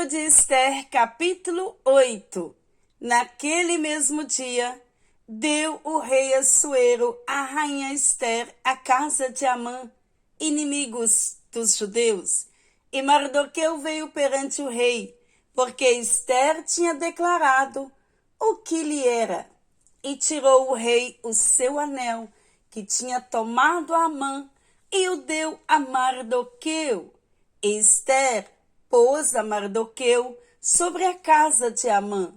Livro de Esther, capítulo 8. Naquele mesmo dia, deu o rei Assuero à rainha Esther a casa de Amã, inimigos dos judeus. E Mardoqueu veio perante o rei, porque Esther tinha declarado o que lhe era. E tirou o rei o seu anel, que tinha tomado a Amã, e o deu a Mardoqueu. E Esther pôs a Mardoqueu sobre a casa de Amã.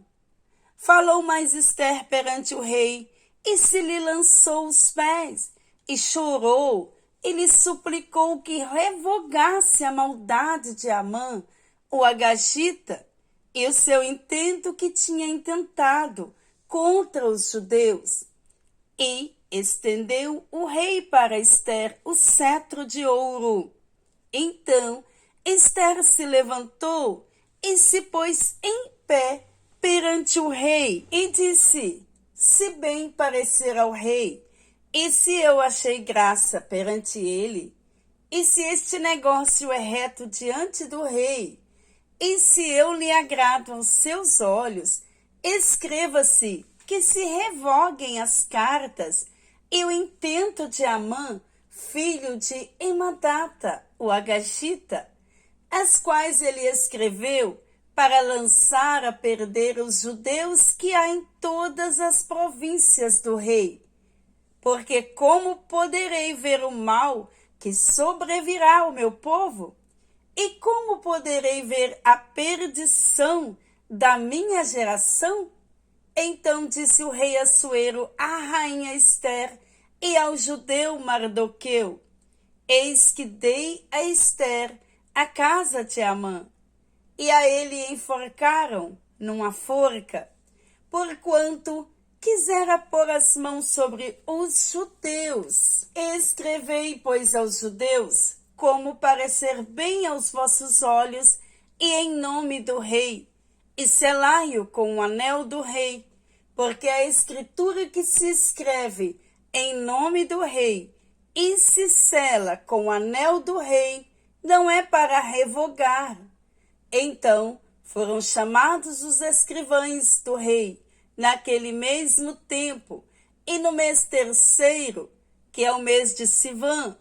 Falou mais Esther perante o rei, e se lhe lançou os pés, e chorou, e lhe suplicou que revogasse a maldade de Amã, o agagita, e o seu intento que tinha intentado contra os judeus. E estendeu o rei para Esther o cetro de ouro. Então Esther se levantou e se pôs em pé perante o rei e disse: se bem parecer ao rei, e se eu achei graça perante ele, e se este negócio é reto diante do rei, e se eu lhe agrado aos seus olhos, escreva-se que se revoguem as cartas e o intento de Amã, filho de Emadata, o agagita, as quais ele escreveu para lançar a perder os judeus que há em todas as províncias do rei. Porque como poderei ver o mal que sobrevirá ao meu povo? E como poderei ver a perdição da minha geração? Então disse o rei Assuero à rainha Esther e ao judeu Mardoqueu: eis que dei a Esther a casa de Amã, e a ele enforcaram numa forca, porquanto quisera pôr as mãos sobre os judeus. Escrevei, pois, aos judeus, como parecer bem aos vossos olhos, e em nome do rei, e selai-o com o anel do rei, porque a escritura que se escreve em nome do rei e se sela com o anel do rei, não é para revogar. Então foram chamados os escrivães do rei naquele mesmo tempo, e no mês terceiro, que é o mês de Sivan,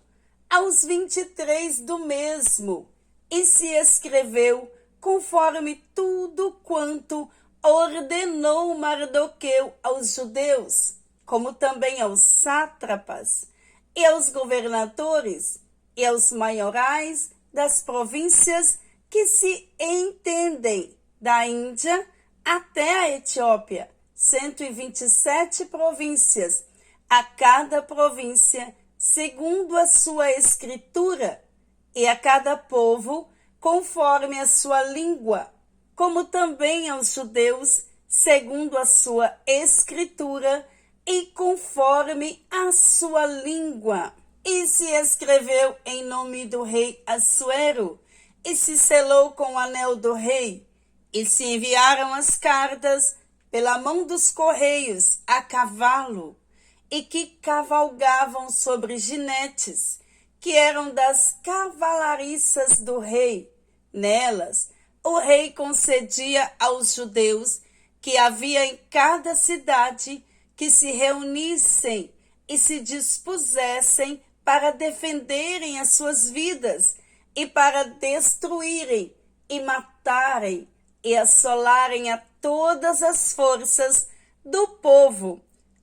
aos 23 do mesmo, e se escreveu conforme tudo quanto ordenou Mardoqueu aos judeus, como também aos sátrapas, e aos governadores, e aos maiorais das províncias que se entendem, da Índia até a Etiópia, 127 províncias, a cada província segundo a sua escritura, e a cada povo conforme a sua língua, como também aos judeus segundo a sua escritura e conforme a sua língua. E se escreveu em nome do rei Assuero, e se selou com o anel do rei, e se enviaram as cartas pela mão dos correios a cavalo, e que cavalgavam sobre jinetes, que eram das cavalariças do rei. Nelas, o rei concedia aos judeus que havia em cada cidade que se reunissem e se dispusessem para defenderem as suas vidas e para destruírem e matarem e assolarem a todas as forças do povo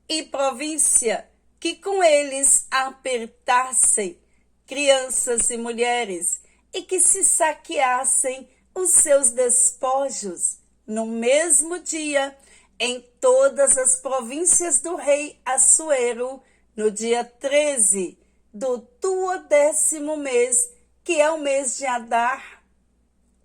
e província que com eles apertassem, crianças e mulheres, e que se saqueassem os seus despojos no mesmo dia em todas as províncias do rei Assuero, no dia 13 do 12º mês, que é o mês de Adar.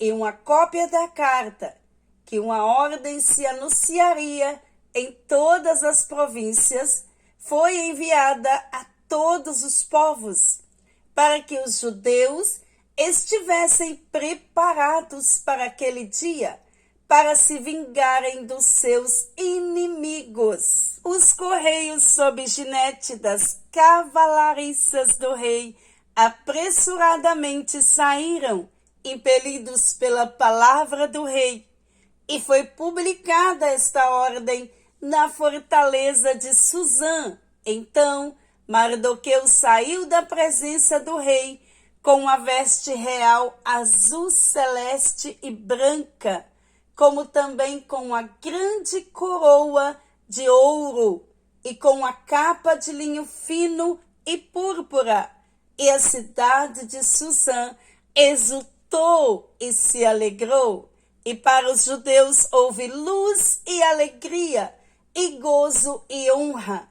E uma cópia da carta, que uma ordem se anunciaria em todas as províncias, foi enviada a todos os povos, para que os judeus estivessem preparados para aquele dia, para se vingarem dos seus inimigos. Os correios sob ginete das cavalariças do rei apressuradamente saíram impelidos pela palavra do rei. E foi publicada esta ordem na fortaleza de Susã. Então Mardoqueu saiu da presença do rei com a veste real azul celeste e branca, como também com a grande coroa de ouro e com a capa de linho fino e púrpura. E a cidade de Susã exultou e se alegrou. E para os judeus houve luz e alegria, e gozo e honra.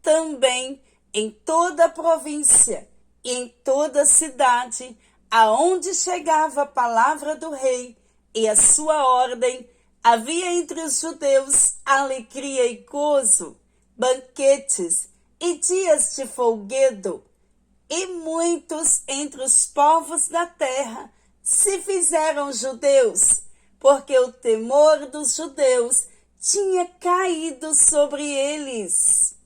Também em toda a província e em toda a cidade, aonde chegava a palavra do rei e a sua ordem, havia entre os judeus alegria e gozo, banquetes e dias de folguedo. E muitos entre os povos da terra se fizeram judeus, porque o temor dos judeus tinha caído sobre eles.